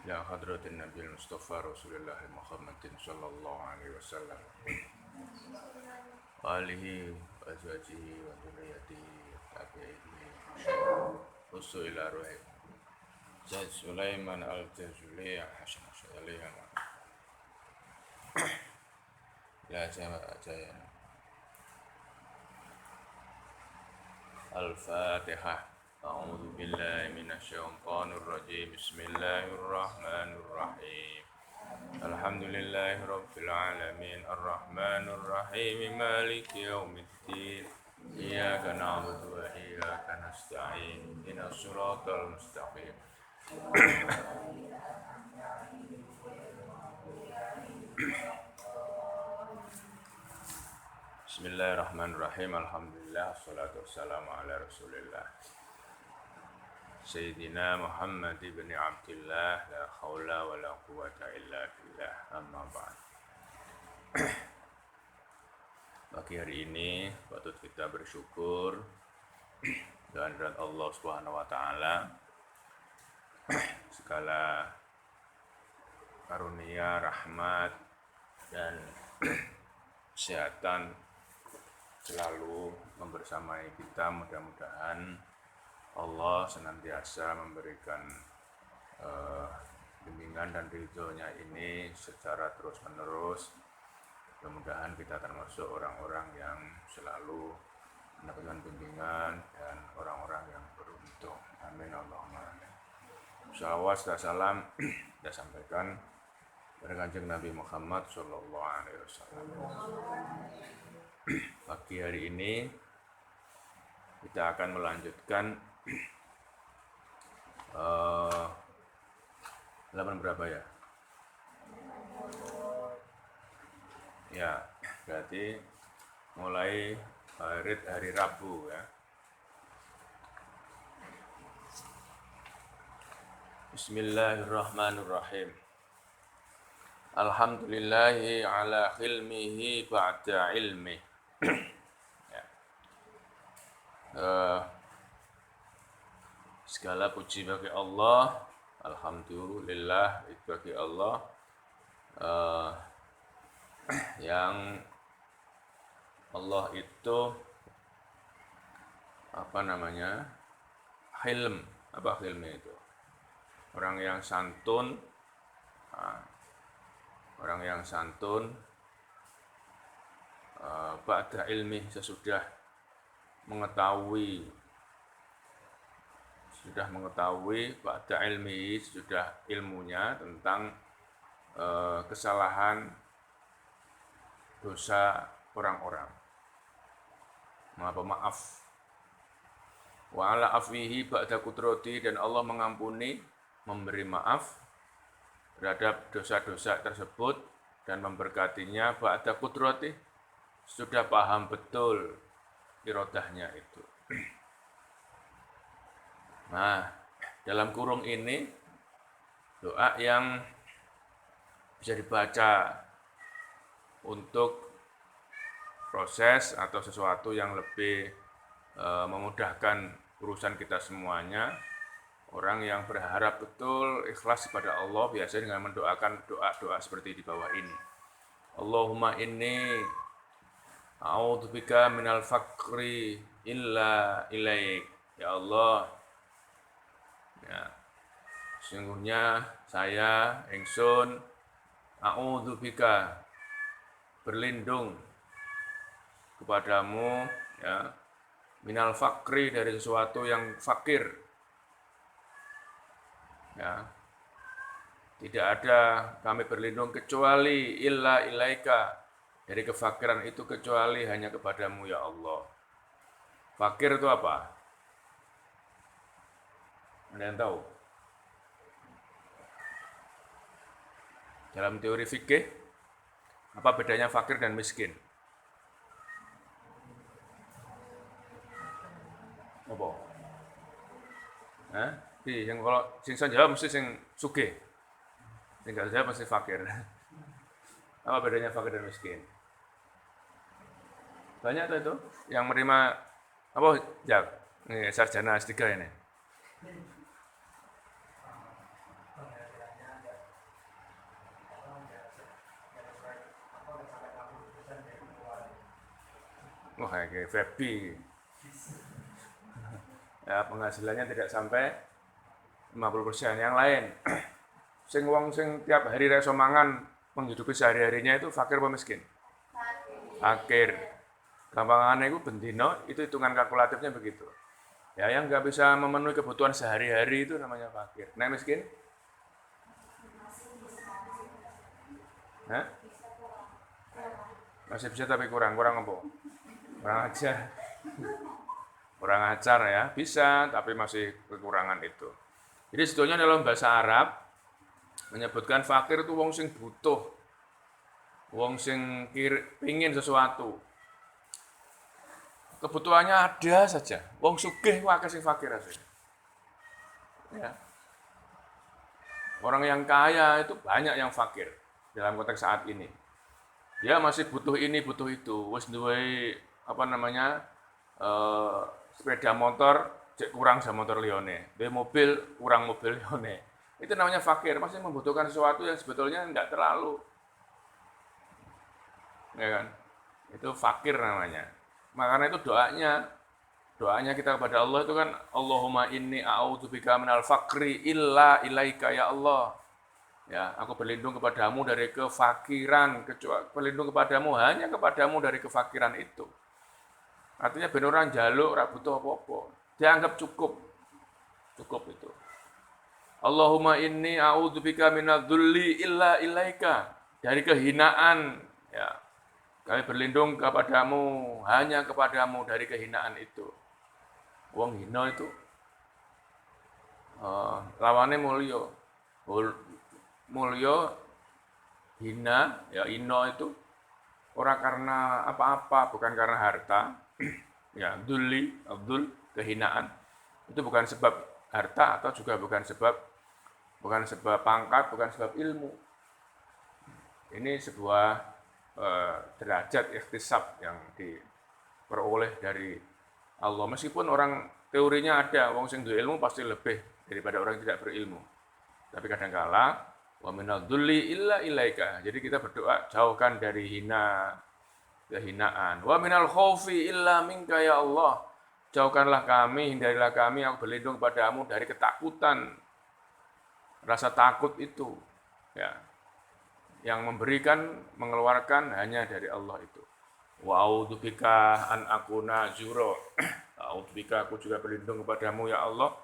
إلى حضرة النبي المصطفى رسول الله محمد صلى الله عليه وسلم وآله وأزواجه وذريته والتابعين وصل إلى روح سيد سليمان الجزولي حسن الشاذلي إلى جاينا الفاتحة. أعوذ بالله من الشيطان الرجيم. بسم الله الرحمن الرحيم. الحمد لله رب العالمين الرحمن الرحيم مالك يوم الدين إياك نعبد وإياك نستعين اهدنا الصراط المستقيم Bismillahirrahmanirrahim. Alhamdulillah wassalatu wassalamu ala Rasulillah Sayyidina Muhammad ibn Abdillah la khawla wa la quwata illa billah. Amma ba'd. Pagi hari ini patut kita bersyukur kehadirat Allah Subhanahu wa taala, segala karunia, rahmat dan kesehatan selalu membersamai kita. Mudah-mudahan Allah senantiasa memberikan bimbingan dan ridhonya ini secara terus-menerus. Mudah-mudahan kita termasuk orang-orang yang selalu mendapatkan bimbingan dan orang-orang yang beruntung. Amin Allahumma amin. Shalawat dan salam kita sampaikan kepada Kanjeng Nabi Muhammad sallallahu alaihi wasallam. Pagi hari ini kita akan melanjutkan halaman berapa ya? Ya, berarti mulai hari Rabu ya. Bismillahirrahmanirrahim. Alhamdulillahi ala khilmihi ba'da ilmi. Ya. Segala puji bagi Allah. Alhamdulillah bagi Allah yang Allah itu hilm. Apa hilm itu? Orang yang santun. Orang yang santun ba'da ilmi, sesudah mengetahui ba'da ilmi, sudah ilmunya tentang kesalahan dosa orang-orang. Maaf. Wa ala afwihi ba'da qudrati, dan Allah mengampuni, memberi maaf terhadap dosa-dosa tersebut dan memberkatinya ba'da qudrati, sudah paham betul irodahnya itu. Nah, dalam kurung ini doa yang bisa dibaca untuk proses atau sesuatu yang lebih memudahkan urusan kita semuanya. Orang yang berharap betul ikhlas kepada Allah biasanya dengan mendoakan doa-doa seperti di bawah ini. Allahumma inni a'udzubika minal faqri illa ilaik. Ya Allah, ya, sesungguhnya saya ingsun a'udzubika, berlindung kepadamu, ya, minal faqri, dari sesuatu yang fakir. Ya, tidak ada kami berlindung kecuali illa ilaika, dari kefakiran itu kecuali hanya kepadamu ya Allah. Fakir itu apa? Ada yang tahu? Dalam teori fikih, apa bedanya fakir dan miskin? Apa? Yang kalau sing jawab mesti sing sugih. Sing gak jawab mesti fakir. Apa bedanya fakir dan miskin? Banyak tuh itu yang menerima apa, Jak? Ini sarjana S3 ini. Wah, kayak Feby. Ya, penghasilannya tidak sampai 50%. Yang lain, sing wong sing tiap hari ra iso mangan menghidupi sehari-harinya itu fakir apa miskin? Fakir. Gampangannya itu bendino, itu hitungan kalkulatifnya begitu. Ya, yang nggak bisa memenuhi kebutuhan sehari-hari itu namanya fakir. Nah, miskin? Hah? Masih bisa tapi kurang apa? Kurang ajar. Kurang ajar ya, bisa, tapi masih kekurangan itu. Jadi sebetulnya dalam bahasa Arab menyebutkan fakir itu wong sing butuh, wong sing pingin sesuatu. Kebutuhannya ada saja. Wong sugih wae sing fakir aja. Ya. Orang yang kaya itu banyak yang fakir dalam konteks saat ini. Dia masih butuh ini, butuh itu. Wis duwe sepeda motor cek kurang sama motor liyane. Duwe mobil kurang mobil liyane. Itu namanya fakir, masih membutuhkan sesuatu yang sebetulnya enggak terlalu. Ya kan? Itu fakir namanya. Makanya itu doanya kita kepada Allah itu kan Allahumma inni a'udzubika minal faqri illa ilaika ya Allah. Ya, aku berlindung kepadamu dari kefakiran, kecuali berlindung kepadamu hanya kepadamu dari kefakiran itu. Artinya ben orang njaluk ora butuh apa-apa. Dianggap cukup. Cukup itu. Allahumma inni a'udzubika minadz-dzulli illa ilaika. Dari kehinaan, ya. Kami berlindung kepadamu, hanya kepadamu dari kehinaan itu. Wong hina itu lawannya mulya. Mulya hina, ya ino itu ora karena apa-apa, bukan karena harta. Ya, abdul kehinaan. Itu bukan sebab harta atau juga bukan sebab pangkat, bukan sebab ilmu. Ini sebuah derajat ikhtisab yang diperoleh dari Allah. Meskipun orang teorinya ada, wong sing duwe ilmu pasti lebih daripada orang yang tidak berilmu. Tapi kadangkala wa minadz-dzulli illa ilaika. Jadi kita berdoa jauhkan dari kehinaan. Wa minal khaufi illa minka ya Allah. Jauhkanlah kami, hindarilah kami, aku berlindung padamu dari ketakutan. Rasa takut itu, ya. Yang memberikan, mengeluarkan hanya dari Allah itu. Wa a'udzubika an akuna jura. A'udzubika, aku juga berlindung kepadamu ya Allah.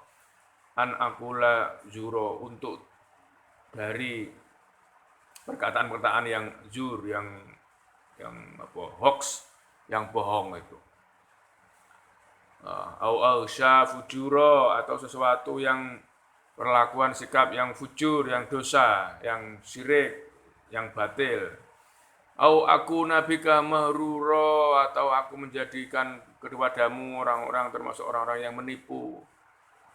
An akula jura, untuk dari perkataan-perkataan yang jur, yang hoax, yang bohong itu. Au fujura, atau sesuatu yang perlakuan sikap yang fujur, yang dosa, yang syirik, yang batil. Au aku nabika mahruro, atau aku menjadikan kepadamu orang-orang termasuk orang-orang yang menipu.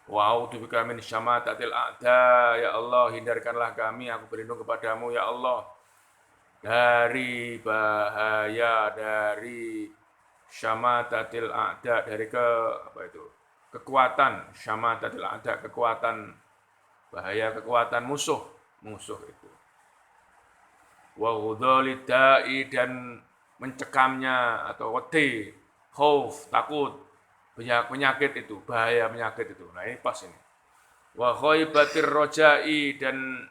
Wa a'udzubika min syamatatil a'da, ya Allah hindarkanlah kami, aku berlindung kepadamu ya Allah dari bahaya, dari syamatatil a'da, dari kekuatan syamatatil a'da, kekuatan bahaya, kekuatan musuh itu. Wa ghudhalid da'i, dan mencekamnya atau wedi, khauf, takut, penyakit itu, bahaya penyakit itu. Nah, ini pas ini. Wa khaibatir roja'i, dan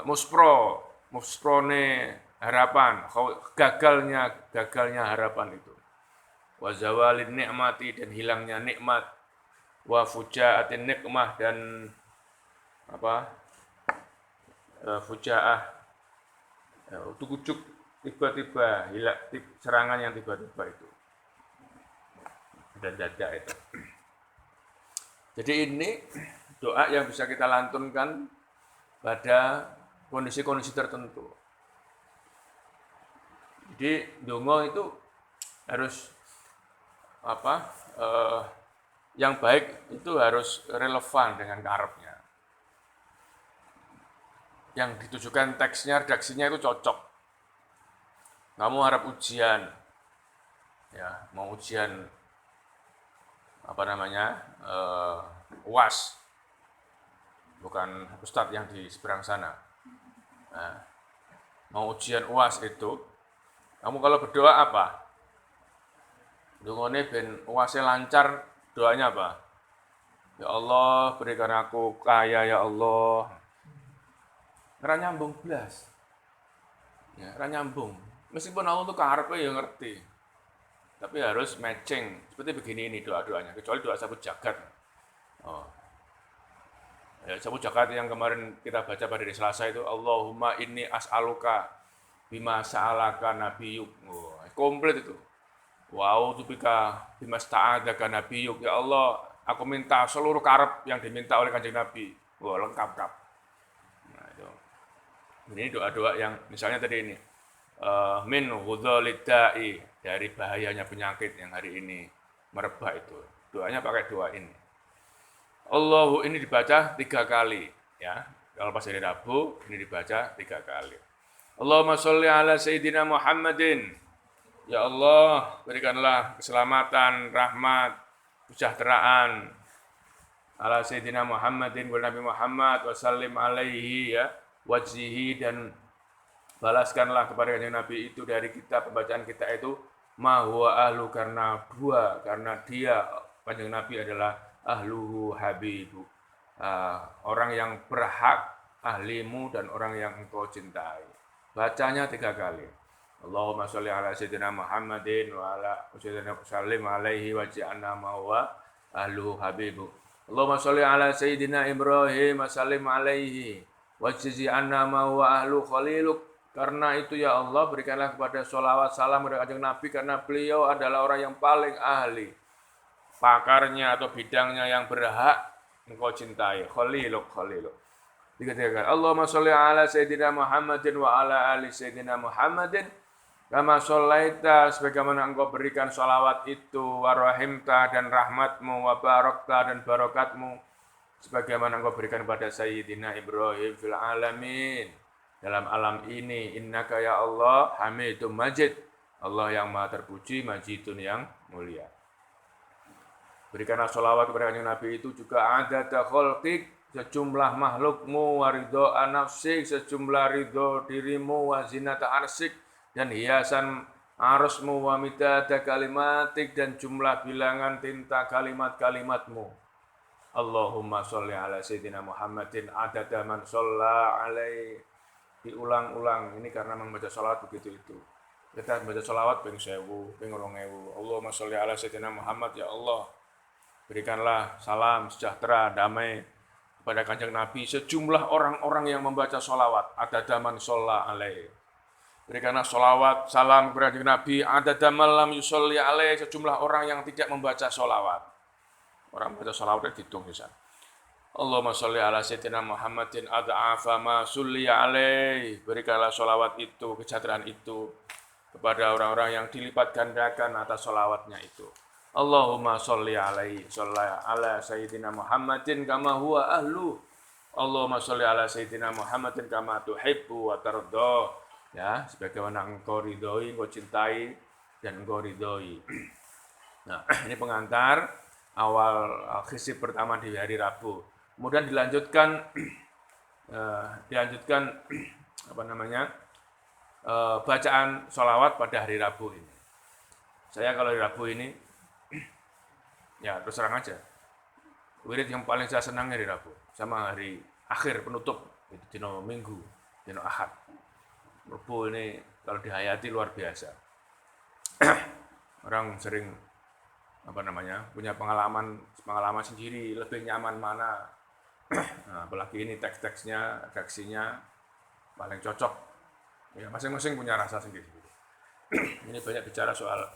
musprone harapan, gagalnya harapan itu. Wa zawalin nikmati, dan hilangnya nikmat. Wa fujaatin nikmah, dan fujaah, ujuk-ujuk tiba-tiba, hilang serangan yang tiba-tiba itu. Dan dadak itu. Jadi ini doa yang bisa kita lantunkan pada kondisi-kondisi tertentu. Jadi donga itu harus yang baik itu harus relevan dengan karepnya. Yang ditujukan teksnya, redaksinya itu cocok. Kamu harap ujian, ya, mau ujian UAS, bukan ustadz yang di seberang sana. Nah, mau ujian UAS itu, kamu kalau berdoa apa? Dungane ben uase lancar, doanya apa? Ya Allah, berikan aku kaya ya Allah. Ora nyambung blas. Ya, ora nyambung. Meskipun Allah tuh karepe ya ngerti. Tapi harus matching. Seperti begini ini doa-doanya, kecuali doa sapu jagat. Oh. Ya, sapu jagat yang kemarin kita baca pada hari Selasa itu, Allahumma inni as'aluka bima sa'alaka nabiyuk. Oh, komplit itu. Wow, tupika bima sta'adaka nabiyuk. Ya Allah, aku minta seluruh karep yang diminta oleh Kanjeng Nabi. Wah, lengkap kap. Nah, itu. Ini doa-doa yang misalnya tadi ini. Min ghudhalid da'i, dari bahayanya penyakit yang hari ini merebak itu. Doanya pakai doa ini. Allahu ini dibaca 3 kali, ya. Kalau pas hari Rabu ini dibaca 3 kali. Allahumma sholli ala Sayyidina Muhammadin. Ya Allah, berikanlah keselamatan, rahmat, kesejahteraan ala Sayyidina Muhammadin wa Nabi Muhammad wa sallim alaihi, ya, wajzihi, dan balaskanlah kepada Kanjeng Nabi itu dari kita, pembacaan kita itu ma huwa ahlu, karena dia Kanjeng Nabi adalah ahluhu habibu, orang yang berhak, ahlimu, dan orang yang engkau cintai. Bacanya 3 kali. Allahumma sholli ala sayyidina Muhammadin wa ala sayyidina sallim alaihi wa ja'alna ma huwa ahluhu habibu. Allahumma sholli ala sayyidina Ibrahim wa sallim alaihi wa ja'alna ma huwa ahlu khaliluk. Karena itu ya Allah, berikanlah kepada sholawat salam kepada Kanjeng Nabi, karena beliau adalah orang yang paling ahli, pakarnya atau bidangnya yang berhak engkau cintai. Khaliluk. 3 kali. Allahumma sholli ala sayyidina Muhammadin wa ala ali sayyidina Muhammadin kama shollaita, sebagaimana engkau berikan sholawat itu, wa rahimta, dan rahmatmu, wa barakta, dan barakatmu, sebagaimana engkau berikan kepada Sayyidina Ibrahim fil alamin, dalam alam ini. Innaka ya Allah hamidum majid, Allah yang maha terpuji, majidun yang mulia. Berikanlah sholawat kepada Kanjeng Nabi itu juga adada kholqik, sejumlah makhlukmu, waridho nafsik, sejumlah ridho dirimu, wazinata arsik, dan hiasan arusmu, wa midada kalimatik, dan jumlah bilangan tinta kalimat-kalimatmu. Allahumma sholli ala sayyidina Muhammadin adada man sholla alaih. Diulang-ulang, ini karena membaca sholawat begitu itu. Kita membaca sholawat ping 1000, ping 2000. Allahumma sholli ala sayyidina Muhammad, ya Allah, berikanlah salam, sejahtera, damai kepada Kanjeng Nabi, sejumlah orang-orang yang membaca sholawat, adada man sholla alaih. Berikanlah sholawat, salam kepada Kanjeng Nabi, adada man lam yusolli alaih, sejumlah orang yang tidak membaca sholawat. Orang membaca sholawat dihitung bisa. Allahumma sholli ala sayyidina Muhammadin ad'afa ma sulli alaih. Berikanlah sholawat itu, kesejahteraan itu kepada orang-orang yang dilipat gandakan atas sholawatnya itu. Allahumma sholli alaihi, sholli ala sayyidina Muhammadin kama huwa ahlu. Allahumma sholli ala sayyidina Muhammadin kama tuhibbu wa tardo. Ya, sebagaimana engkau ridhoi, engkau cintai, dan engkau ridhoi. Nah, ini pengantar awal khizib pertama di hari Rabu. Kemudian dilanjutkan bacaan sholawat pada hari Rabu ini. Saya kalau hari Rabu ini, ya terus terang aja, wirid yang paling saya senang hari Rabu, sama hari akhir penutup, itu dino Minggu, dino Ahad. Rabu ini kalau dihayati luar biasa. Orang sering punya pengalaman sendiri, lebih nyaman mana. Nah, apalagi ini teks-teksnya, redaksinya paling cocok. Ya, masing-masing punya rasa sendiri. Ini banyak bicara soal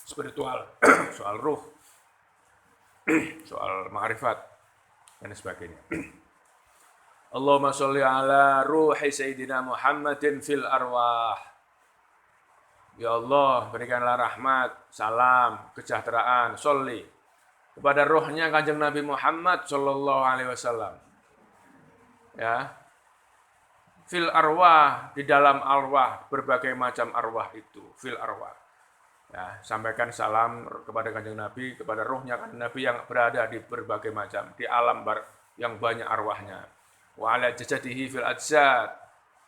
spiritual, soal ruh, soal ma'rifat, dan sebagainya. Allahumma sholli ala ruhi sayyidina Muhammadin fil arwah. Ya Allah, berikanlah rahmat, salam, kesejahteraan, sholli kepada ruhnya Kanjeng Nabi Muhammad sallallahu alaihi wasallam. Ya. Fil arwah, di dalam arwah, berbagai macam arwah itu, fil arwah. Ya, sampaikan salam kepada Kanjeng Nabi, kepada ruhnya Kanjeng Nabi yang berada di berbagai macam, di alam yang banyak arwahnya. Wa ala jasadihi fil ajsad,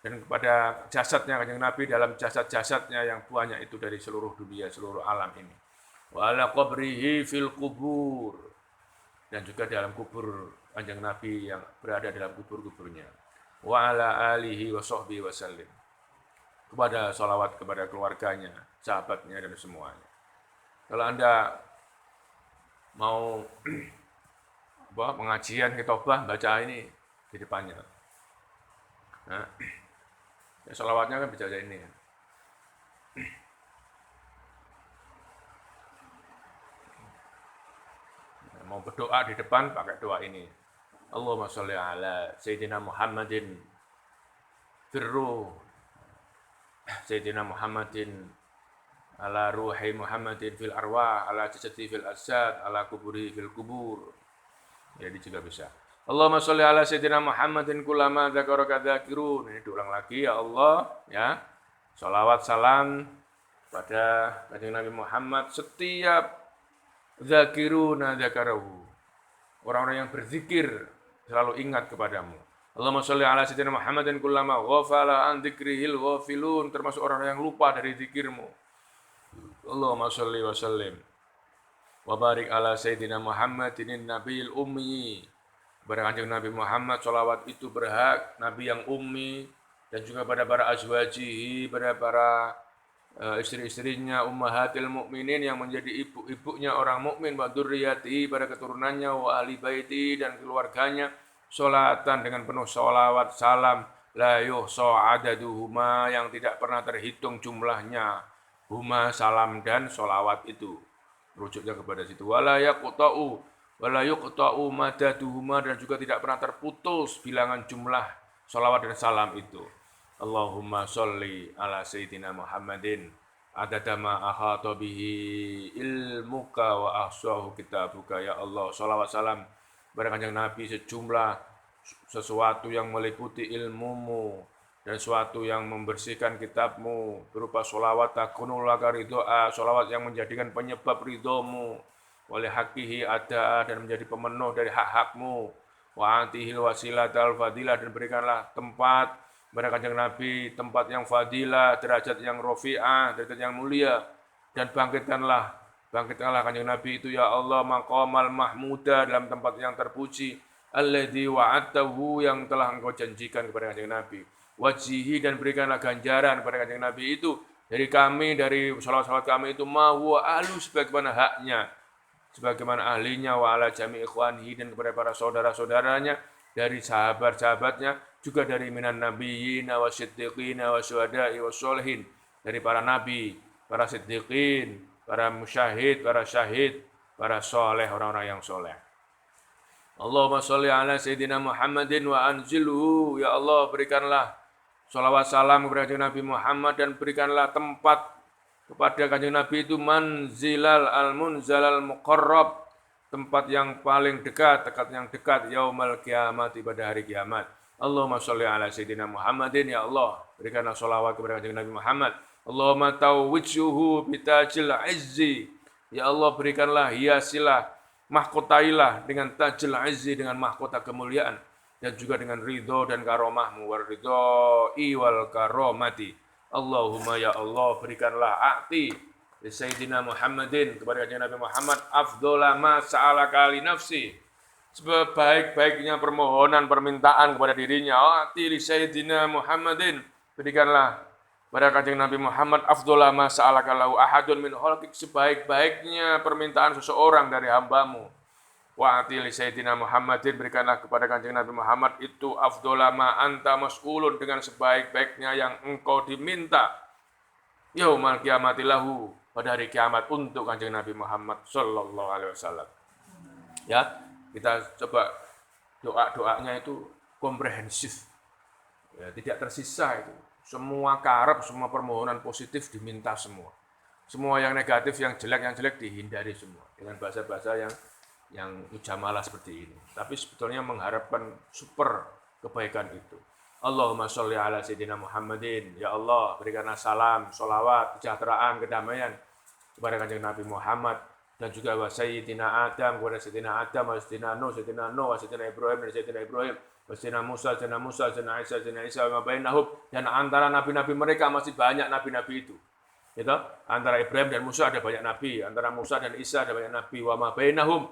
dan kepada jasadnya Kanjeng Nabi dalam jasad-jasadnya yang banyak itu dari seluruh dunia, seluruh alam ini. wa ala qabrihi fil kubur, dan juga dalam kubur Kanjeng Nabi yang berada dalam kubur-kuburnya, wa ala alihi wa sahbihi wasallim, kepada salawat kepada keluarganya, sahabatnya dan semuanya. Kalau Anda mau pengajian khitbah, baca ini di depannya. Nah, ya salawatnya kan baca ini. Mau berdoa di depan pakai doa ini. Allahumma sholli ala Sayyidina Muhammadin firru Sayyidina Muhammadin ala ruhi Muhammadin fil arwah ala jasadi fil asad ala kuburi fil kubur. Jadi juga bisa. Allahumma sholli ala Sayyidina Muhammadin kullama dzakaraka dzakirun. Ini diulang lagi ya Allah ya. Salawat salam pada Kanjeng Nabi Muhammad setiap dzakiruna dzakarahu. Orang-orang yang berzikir selalu ingat kepadamu. Allahumma sholli ala Sayyidina Muhammadin kullama ghafala an dzikrihil ghafilun, termasuk orang yang lupa dari zikirmu. Allahumma sholli wa sallim wa barik ala Sayyidina Muhammadin nabiyil ummi. Kepada Kanjeng Nabi Muhammad salawat itu berhak Nabi yang ummi, dan juga pada para azwajihi, pada para istri-istrinya, ummahatil mukminin yang menjadi ibu-ibunya orang mukmin, wa dzurriyyati, pada keturunannya, wa ahli baiti, dan keluarganya, sholatan dengan penuh sholawat salam, la yuhsa adaduhuma, yang tidak pernah terhitung jumlahnya, huma salam dan sholawat itu, rujuknya kepada situ, wala yuqta'u madaduhuma, dan juga tidak pernah terputus bilangan jumlah sholawat dan salam itu. Allahumma sholli ala Sayyidina Muhammadin adada ma ahata bihi ilmuka wa ahsahu kitabuka. Ya Allah, sholawat salam kepada Kanjeng Nabi sejumlah sesuatu yang meliputi ilmumu dan sesuatu yang membersihkan kitabmu, berupa sholawat takunul laka ridho'a, sholawat yang menjadikan penyebab ridhomu, wali hakihi ada, dan menjadi pemenuh dari hak-hakmu, wa atihil wasilatal fadilah, dan berikanlah tempat kepada Kanjeng Nabi, tempat yang fadilah, derajat yang rafi'ah, derajat yang mulia, dan bangkitkanlah Kanjeng Nabi itu ya Allah maqamal mahmuda, dalam tempat yang terpuji, alladzi wa'adtahu, yang telah Engkau janjikan kepada Kanjeng Nabi, wajihi, dan berikanlah ganjaran kepada Kanjeng Nabi itu dari kami, dari salawat-salawat kami itu, ma huwa ahlu, sebagaimana haknya, sebagaimana ahlinya, wa ala jami ikhwanihi, dan kepada para saudara-saudaranya dari sahabat-sahabatnya, juga dari minan nabiyina wa siddiqina wa syuhada'i wa sholihin, dari para nabi, para siddiqin, para musyahid, para syahid, para soleh, orang-orang yang soleh. Allahumma sholli ala Sayyidina Muhammadin wa anzilhu, ya Allah berikanlah sholawat salam kepada Nabi Muhammad, dan berikanlah tempat kepada Kanjeng Nabi itu manzilal al-munzalal muqarrab, tempat yang paling dekat, yang dekat, yaumal kiamat, pada hari kiamat. Allahumma sholli ala Sayyidina Muhammadin, ya Allah berikanlah sholawat kepada Kanjeng Nabi Muhammad. Allahumma tawwijhuhu bitajil izzi, ya Allah berikanlah, hiasilah, mahkotailah dengan tajil izzi, dengan mahkota kemuliaan, dan juga dengan ridho dan karomahmu, war ridhoi wal karomati. Allahumma ya Allah berikanlah a'ti li Sayyidina Muhammadin, kepada Kanjeng Nabi Muhammad, afdhola ma sa'alaka li nafsi, sebaik-baiknya permohonan permintaan kepada dirinya. A'ti li Sayyidina Muhammadin, berikanlah pada Kanjeng Nabi Muhammad, afdhola ma sa'alaka lahu ahadun min khalqik, sebaik-baiknya permintaan seseorang dari hambamu. Wa a'ti li Sayyidina Muhammadin, berikanlah kepada Kanjeng Nabi Muhammad itu afdhola ma anta mas'ulun, dengan sebaik-baiknya yang engkau diminta, yaumal kiamati lahu, pada hari kiamat, untuk Kanjeng Nabi Muhammad sallallahu alaihi wasallam. Ya, kita coba doa-doanya itu komprehensif, ya, tidak tersisa itu. Semua karep, semua permohonan positif diminta semua. Semua yang negatif, yang jelek dihindari semua. Dengan bahasa-bahasa yang mujamalah seperti ini. Tapi sebetulnya mengharapkan super kebaikan itu. Allahumma sholli ala Sayyidina Muhammadin. Ya Allah, berikanlah salam, sholawat, kesejahteraan, kedamaian kepada Kanjeng Nabi Muhammad, dan juga wa Sayyidina Adam, kepada Sayyidina Adam, wa Sayyidina Nuh, wa Sayyidina Ibrahim, dan Sayyidina Ibrahim, wa Sayyidina Musa, Sayyidina Isa, wa bainahum, dan antara nabi-nabi mereka masih banyak nabi-nabi itu. Gitu. Antara Ibrahim dan Musa ada banyak nabi, antara Musa dan Isa ada banyak nabi. Wa ma bainahum,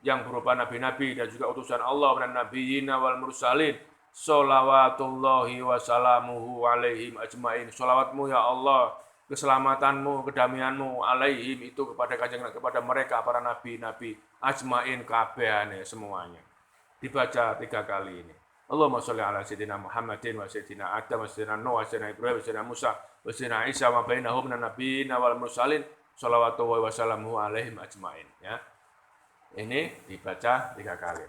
yang berupa nabi-nabi dan juga utusan Allah dan nabiyina wal mursalin. Sholawatullahi wa salamuhu alaihim ajmain. Sholawatmu ya Allah, keselamatanmu, kedamaianmu alaihim itu kepada mereka para nabi-nabi ajmain kabehane semuanya. Dibaca 3 kali ini. Allahumma sholli ala sayyidina Muhammadin wa sayyidina Adam wa sayyidina Nuh wa sayyidina Ibrahim wa sayyidina Musa wa sayyidina Isa wa bainahum minan nabiyina wal mursalin. Sholawatullahi wa salamuhu alaihim ajmain, ya. Ini dibaca 3 kali.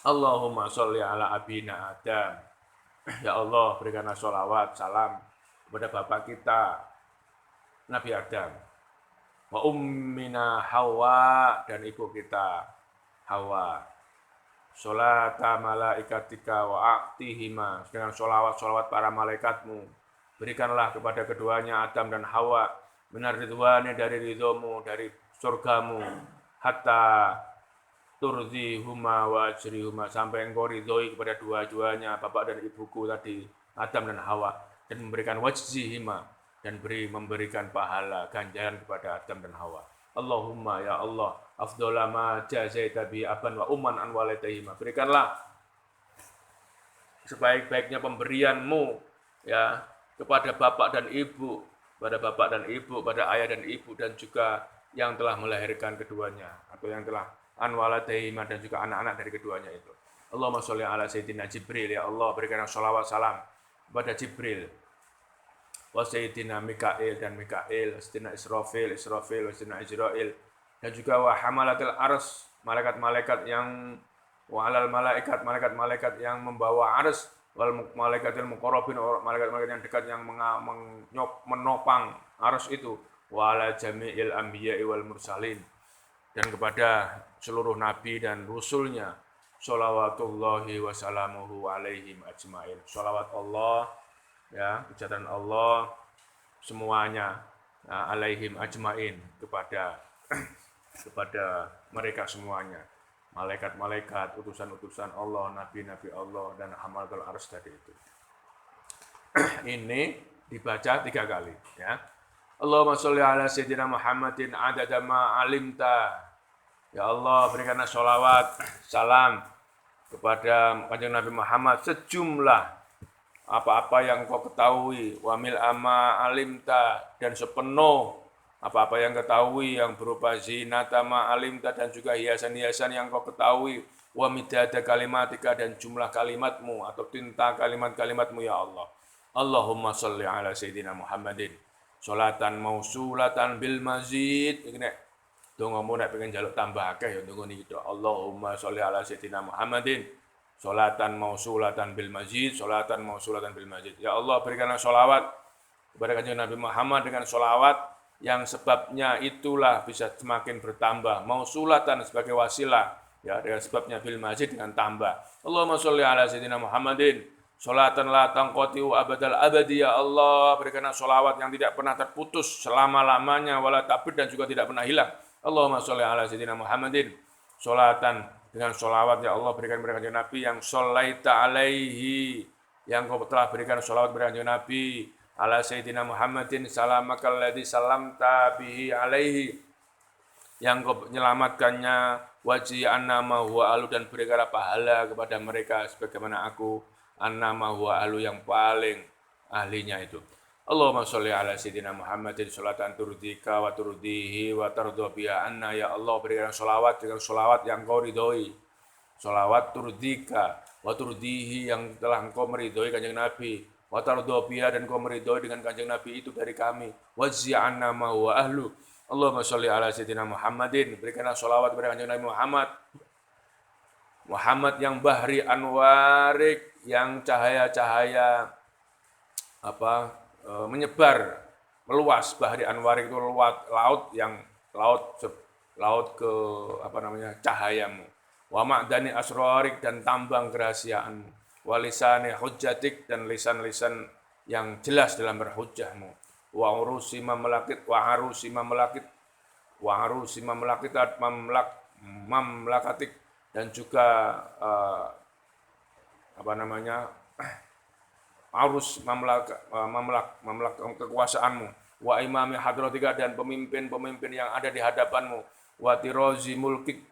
Allahumma sholli ala abina Adam. Ya Allah, berikanlah sholawat, salam kepada bapak kita, Nabi Adam. Wa ummina Hawa, dan ibu kita, Hawa. Sholata malaikatika wa a'tihima, dengan sholawat para malaikatmu. Berikanlah kepada keduanya, Adam dan Hawa, minar ridwani, dari ridhomu, dari surgamu, hatta turdihuma wa ajrihuma, sampai engkau ridhoi kepada dua-duanya, bapak dan ibuku tadi, Adam dan Hawa, dan memberikan wajzihima, dan memberikan pahala ganjaran kepada Adam dan Hawa. Allahumma ya Allah, afdhala ma jazaita bi aban wa umman an walidaihima. Berikanlah sebaik-baiknya pemberianmu, ya, kepada bapak dan ibu, pada ayah dan ibu, dan juga yang telah melahirkan keduanya, atau yang telah an walidaihima, dan juga anak-anak dari keduanya itu. Allahumma sholli ala sayyidina Jibril, ya Allah, berikanlah sholawat salam kepada Jibril, wa sayyidina Mikail dan Mikail, sayyidina Israfil, wa sayyidina Israil, dan juga wa hamalatil ars, malaikat-malaikat yang wa alal malaikat yang membawa ars, wal malaikatil muqarrabin, malaikat-malaikat yang dekat yang menopang ars itu, wa ala jami'il anbiya'i wal mursalin, dan kepada seluruh nabi dan rasulnya, sholawatullahi wa salamuhu alaihim ajmain. Sholawat Allah, ya, ucapan Allah semuanya, alaihim ajmain, kepada mereka semuanya, malaikat-malaikat, utusan-utusan Allah, nabi-nabi Allah, dan hamalatul ars tadi itu. Ini dibaca 3 kali, ya. Allahumma sholli ala sayyidina Muhammadin adada ma alimta. Ya Allah, berikanlah sholawat, salam kepada Kanjeng Nabi Muhammad sejumlah apa-apa yang kau ketahui, wa mil ama alimta, dan sepenuh apa-apa yang ketahui, yang berupa zinata ma alimta, dan juga hiasan-hiasan yang kau ketahui, wa midada kalimatika, dan jumlah kalimatmu atau tinta kalimat-kalimatmu ya Allah. Allahumma sholli ala sayyidina Muhammadin sholatan mausulatan bil mazid. Iki nek dongamu nek pengen njaluk tambah akeh ya ndonga niki tok. Allahumma sholli ala sayyidina Muhammadin sholatan mausulatan bil mazid, sholatan mausulatan bil mazid. Ya Allah, berikanlah sholawat kepada Kanjeng Nabi Muhammad dengan sholawat yang sebabnya itulah bisa semakin bertambah, mausulatan sebagai wasilah, ya, dengan sebabnya bil mazid, dengan tambah. Allahumma sholli ala sayyidina Muhammadin sholatan la tanqatiu abadal abadi. Ya Allah, berikanlah sholawat yang tidak pernah terputus selama-lamanya, wala tabid, dan juga tidak pernah hilang. Allahumma sholli ala sayyidina Muhammadin sholatan, dengan sholawat ya Allah, berikan kepada Kanjeng Nabi yang sholaita alaihi, yang kau telah berikan sholawat kepada Kanjeng Nabi, ala sayyidina Muhammadin salamakal ladzi salamta bihi alaihi, yang kau menyelamatkannya, wajhi annama huwa alu, dan berikanlah pahala kepada mereka sebagaimana aku annama huwa alu, yang paling ahlinya itu. Allahumma sholli ala sayyidina Muhammadin sholatan turdika wa turdihi wa tardhu biha anna. Ya Allah, berikan sholawat dengan sholawat yang kau ridhoi, sholawat turdika wa turdihi, yang telah engkau meridhoi Kanjeng Nabi, wa tardhu biha, dan kau meridhoi dengan Kanjeng Nabi itu dari kami, wajzi anna ma huwa ahlu. Allahumma sholli ala sayyidina Muhammadin, berikanlah sholawat kepada Kanjeng Nabi Muhammad yang bahri anwarik, yang cahaya-cahaya menyebar, meluas. Bahri anwarik itu laut ke cahayamu. Wa ma'dani asrarik, dan tambang kerahasiaanmu. Wa lisani hujjatik, dan lisan-lisan yang jelas dalam berhujjahmu. Wa arusi mamlakatik, dan juga arus mamlak kekuasaanmu. wa imami hadratika dan pemimpin-pemimpin yang ada di hadapanmu, wa tirozi mulkik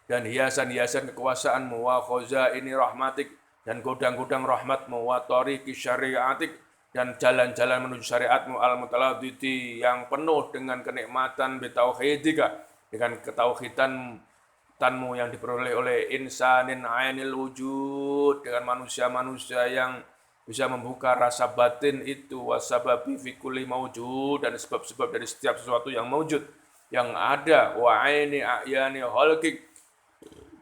dan hiasan-hiasan kekuasaanmu, wa khazaini rahmatik dan gudang-gudang rahmatmu, wa tariqi syariatik dan jalan-jalan menuju syariatmu, al-mutaladhiti yang penuh dengan kenikmatan bitauhidika, dengan ketauhidanmu yang diperoleh oleh insanin ainil wujud, dengan manusia-manusia yang bisa membuka rasa batin itu, wasababi fi kulli mawjud dan sebab-sebab dari setiap sesuatu yang mewujud yang ada, wa aini a'yani khalqik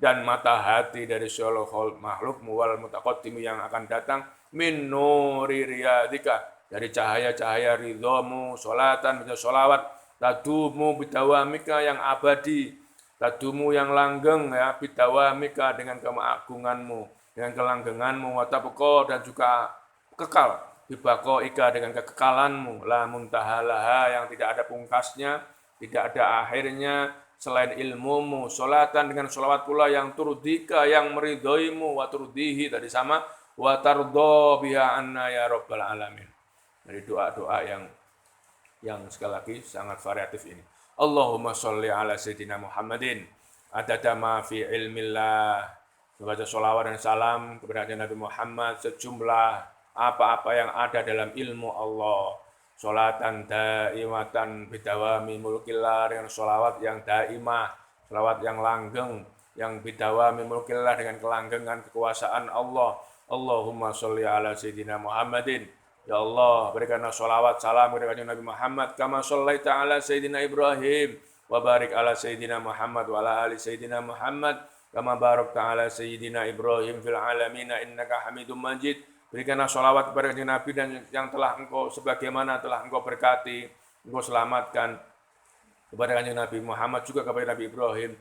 dan mata hati dari seluruh makhluk muwal mutaqaddim yang akan datang min nuri riyadika dari cahaya-cahaya ridhamu, salatan bisa sholawat tadumu bidawamika yang abadi, tadumu yang langgeng ya bidawamika dengan keagunganmu, dengan kelanggenganmu, watabqa dan juga kekal bibaqaika dengan kekekalanmu, la muntahalaha yang tidak ada pungkasnya, tidak ada akhirnya selain ilmumu, sholatan dengan sholawat pula yang turdika yang meridhoimu, wa turdihi tadi sama, wa tardho biha anna ya rabbal alamin. Dari doa-doa yang sekali lagi sangat variatif ini. Allahumma sholli ala sayyidina Muhammadin adada ma fi ilmillah. Membaca sholawat dan salam kepada Nabi Muhammad sejumlah apa-apa yang ada dalam ilmu Allah. Sholatan daimatan bidawami mulkillah dengan sholawat yang daimah, sholawat yang langgeng, yang bidawami mulkillah dengan kelanggengan kekuasaan Allah. Allahumma sholli ala sayyidina Muhammadin. Ya Allah, berikanlah sholawat salam kepada Nabi Muhammad kama shollaita ala sayyidina Ibrahim wa barik ala sayyidina Muhammad wa ala ali sayyidina Muhammad kama barakta ala sayyidina Ibrahim fil alamin innaka Hamidum Majid. Berikanlah sholawat kepada Nabi dan yang telah engkau sebagaimana telah engkau berkati, engkau selamatkan kepada kanjeng Nabi Muhammad juga kepada Nabi Ibrahim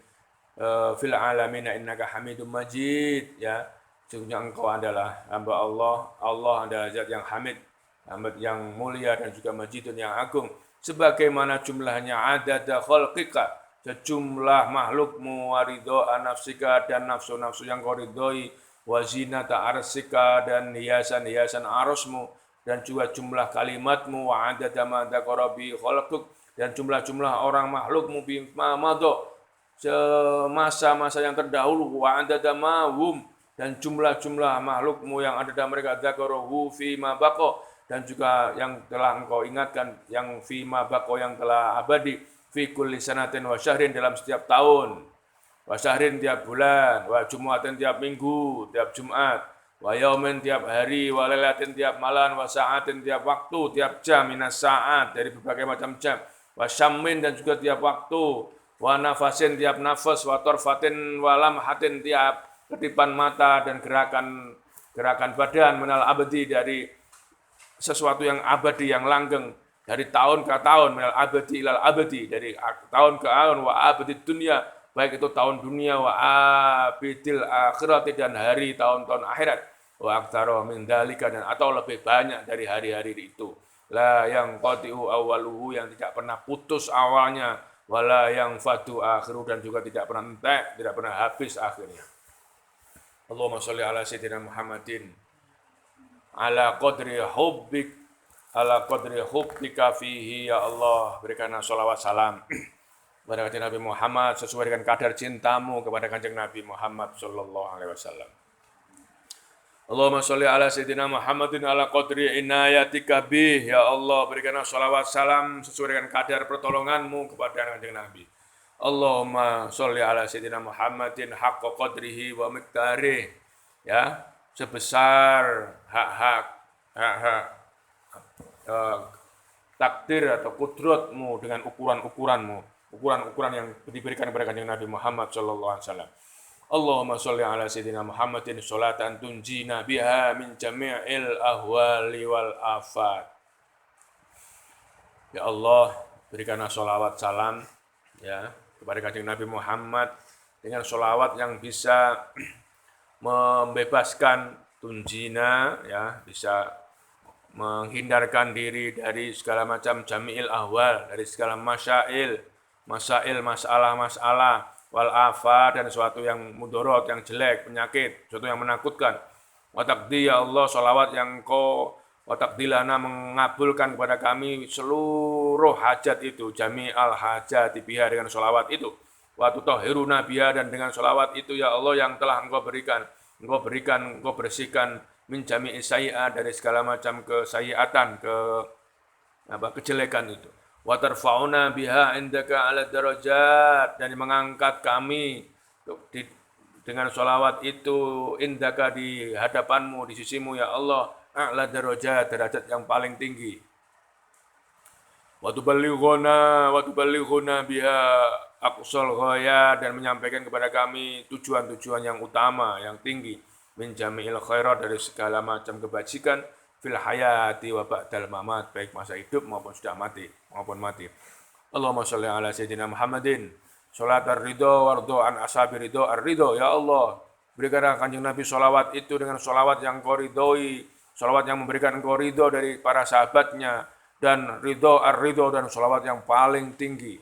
fil alamin innaka Hamidum Majid ya. Sesungguhnya engkau adalah hamba Allah, Allah adalah zat yang hamid, hamid yang mulia dan juga majidun yang agung. Sebagaimana jumlahnya adada khalqika, sejumlah makhlukmu, waridho'a nafsika dan nafsu-nafsu yang kau ridhoi, wa zinata arsika dan hiasan-hiasan arusmu, dan juga jumlah kalimatmu, wa adada ma dzakara bi khalquk dan jumlah-jumlah orang makhlukmu bima madha semasa-masa yang terdahulu, wa adada ma hum dan jumlah-jumlah makhlukmu yang ada dalam mereka dzakarahu fi ma baqa dan juga yang telah engkau ingatkan yang fi ma baqa yang telah abadi fi kulli sanatin wa syahrin dalam setiap tahun, wa syahrin tiap bulan, wa jumu'atin tiap minggu, tiap Jumat, wa yaumin tiap hari, wa lailatin tiap malam, wa sa'atin tiap waktu, tiap jam, minas sa'at dari berbagai macam jam, wa syammin dan juga tiap waktu, wa nafasin tiap nafas, wa torfatin wa lamhatin tiap kedipan mata dan gerakan badan minal abadi dari sesuatu yang abadi yang langgeng dari tahun ke tahun, minal abadi ilal abadi dari tahun ke tahun, wa abadi dunia baik itu tahun dunia, wa abidil akhirati dan hari tahun-tahun akhirat, wa aktsara min dzalika dan atau lebih banyak dari hari-hari itu, la yang qati'u awwaluhu yang tidak pernah putus awalnya, wala yang fadu akhiru dan juga tidak pernah entek, tidak pernah habis akhirnya. Allahumma sholli ala sayyidina Muhammadin ala qadri hubbika fihi ya Allah, berikanlah sholawat salam kepada kanjeng Nabi Muhammad sesuai dengan kadar cintamu kepada kanjeng Nabi Muhammad sallallahu alaihi wasallam. Allahumma sholli ala sayyidina Muhammadin ala qadri inayatika bih ya Allah, berikanlah sholawat salam sesuai dengan kadar pertolonganmu kepada kanjeng Nabi. Allahumma sholli ala sayyidina Muhammadin haqqa qadrihi wa miqdarih ya, sebesar hak takdir atau kudratmu dengan ukuran yang diberikan kepada kanjeng Nabi Muhammad sallallahu alaihi wasallam. Allahumma sholli ala sayyidina Muhammadin sholatan tunjina biha min jami'il ahwali wal afat. Ya Allah, berikanlah sholawat salam ya kepada kanjeng Nabi Muhammad dengan sholawat yang bisa membebaskan tunjina ya, bisa menghindarkan diri dari segala macam jami'il ahwal, dari segala masail, masalah wal afat dan sesuatu yang mudorot, yang jelek, penyakit, sesuatu yang menakutkan. Wa taqdi ya Allah, sholawat yang kau wa taqdilana mengabulkan kepada kami seluruh hajat itu, jami'al hajati biha dengan sholawat itu, wa tutahhiruna biha dan dengan sholawat itu ya Allah yang telah engkau bersihkan min jami'i sayyi'at dari segala macam kesayiatan, kejelekan itu. Wa tarfa'una biha indaka 'ala darajat dan mengangkat kami dengan sholawat itu indaka di hadapanmu, di sisimu ya Allah, a'la darajat, derajat yang paling tinggi. Wa tuballighuna biha aqsal ghayat dan menyampaikan kepada kami tujuan-tujuan yang utama, yang tinggi, min jami'il khairat dari segala macam kebajikan fil hayati wa ba'dal mamat, baik masa hidup maupun mati. Allahumma sholli ala sayyidina Muhammadin sholat ar-ridho wardo an ashabi ridho ar-ridho. Ya Allah, berikanlah kanjeng Nabi sholawat itu dengan sholawat yang kau ridhoi, sholawat yang memberikan engkau ridho dari para sahabatnya, dan ridho ar-ridho dan sholawat yang paling tinggi.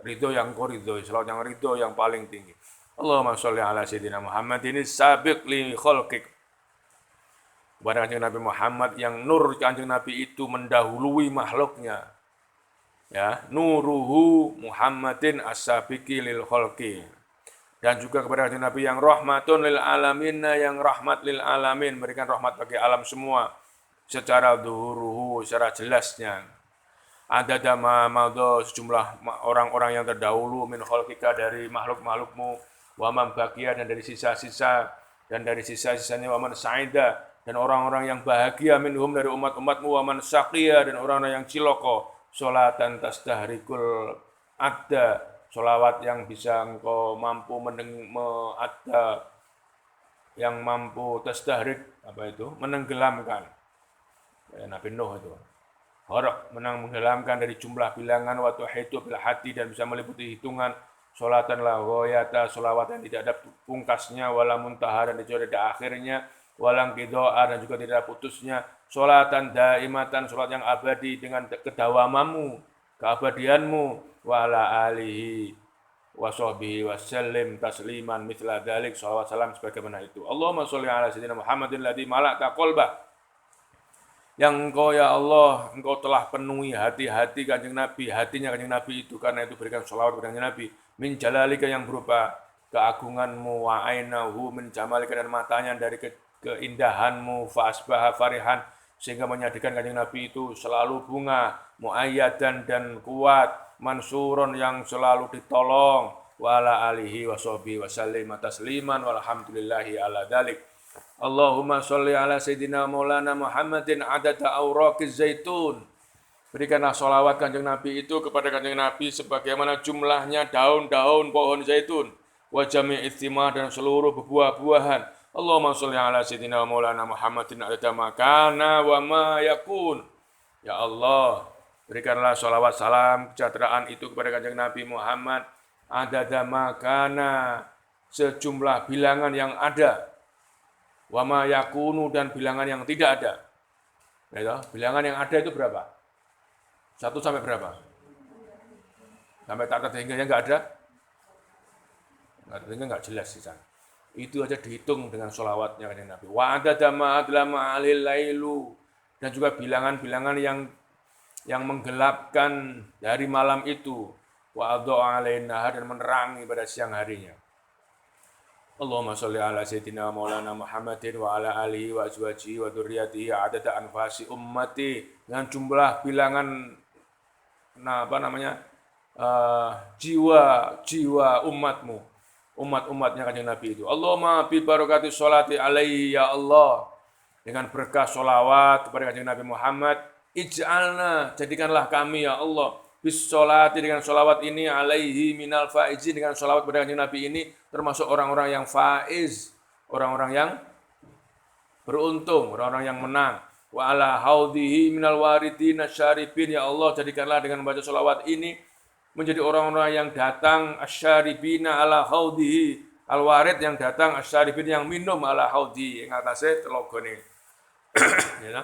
Ridho yang kau ridhoi, sholawat yang ridho yang paling tinggi. Allahumma sholli ala sayyidina Muhammad ini sabiq li khalqik. Kepada kanjeng Nabi Muhammad yang nur kanjeng Nabi itu mendahului makhluknya. Ya, nuruhu Muhammadin as-sabiqi lil khalqi. Dan juga kepada kanjeng Nabi yang rahmatun lil alamin, yang rahmat lil alamin, memberikan rahmat bagi alam semua secara dhuhuruhu, secara jelasnya. Ada dama madha, sejumlah orang-orang yang terdahulu min khalqika dari makhluk-makhlukmu, wa man baqiya dan dari sisa-sisa, dan dari sisa-sisanya wa man sa'ida dan orang-orang yang bahagia minhum dari umat-umatmu, wa man saqiya dan orang-orang yang ciloko. Sholatan tasdahrikul adda, sholawat yang bisa engkau mampu ada, yang mampu tasdahrik, menenggelamkan. Nabi Nuh itu. Horok, menenggelamkan dari jumlah bilangan, wa tuhitu bil hati dan bisa meliputi hitungan. Sholatan la ghayata, sholawat yang tidak ada pungkasnya, wala muntaha dan tidak ada akhirnya, walang qidha'a dan juga tidak ada putusnya. Sholatan daimatan, sholat yang abadi dengan kedawamamu, keabadianmu, wa ala alihi wa sahbihi wa sallim tasliman mithla dhalik, sholawat salam sebagaimana itu. Allahumma sholli ala sayyidina Muhammadin ladzi mala'ta qalbah, yang engkau ya Allah, engkau telah penuhi hati-hati kanjeng Nabi, hatinya kanjeng Nabi itu, karena itu berikan sholawat kepada kanjeng Nabi, min jalalika yang berupa keagunganmu, wa ainahu min jamalika dan matanya dari keindahanmu, fa asbaha farihan sehingga menjadikan kanjeng Nabi itu selalu bunga, muayyadan dan kuat, mansurun yang selalu ditolong, wa ala alihi wa sahbihi wa sallim tasliman walhamdulillahi ala dzalik. Allahumma sholli ala sayyidina Maulana Muhammadin adada awraqiz zaitun. Berikanlah sholawat kanjeng Nabi itu kepada kanjeng Nabi sebagaimana jumlahnya daun-daun pohon zaitun, wa jami' ithimah dan seluruh buah-buahan. Allahumma sholli ala sayyidina Maulana Muhammadin adada makana wa ma yakun. Ya Allah, berikanlah sholawat salam kesejahteraan itu kepada kanjeng Nabi Muhammad adada makana, sejumlah bilangan yang ada, wa ma yakunu dan bilangan yang tidak ada. Ya, bilangan yang ada itu berapa? 1 sampai berapa? Sampai tak terhingga yang enggak ada? Enggak terhingga enggak jelas di sana. Itu aja dihitung dengan sholawatnya kanjeng Nabi. Wa adada ma adlama alil lailu, dan juga bilangan-bilangan yang menggelapkan dari malam itu. Wa adha'a alain nahar dan menerangi pada siang harinya. Allahumma sholli ala sayyidina Maulana Muhammadin wa ala alihi wa azwajihi wa dzurriyyatihi adada anfasi ummati, dengan jumlah bilangan jiwa umatmu, umat-umatnya kanjeng Nabi itu. Allahumma bi barakati sholati alaihi, ya Allah, dengan berkah sholawat kepada kanjeng Nabi Muhammad, ij'alna, jadikanlah kami ya Allah, bis sholati dengan sholawat ini, alaihi minal faizin, dengan sholawat kepada kanjeng Nabi ini termasuk orang-orang yang faiz, orang-orang yang beruntung, orang-orang yang menang. Wa ala haudhihi minal waridina syaribin, ya Allah, jadikanlah dengan membaca sholawat ini menjadi orang-orang yang datang asyaribina ala haudhihi, al-warid yang datang asyaribin yang minum ala haudhi ing atase telogone. Ya.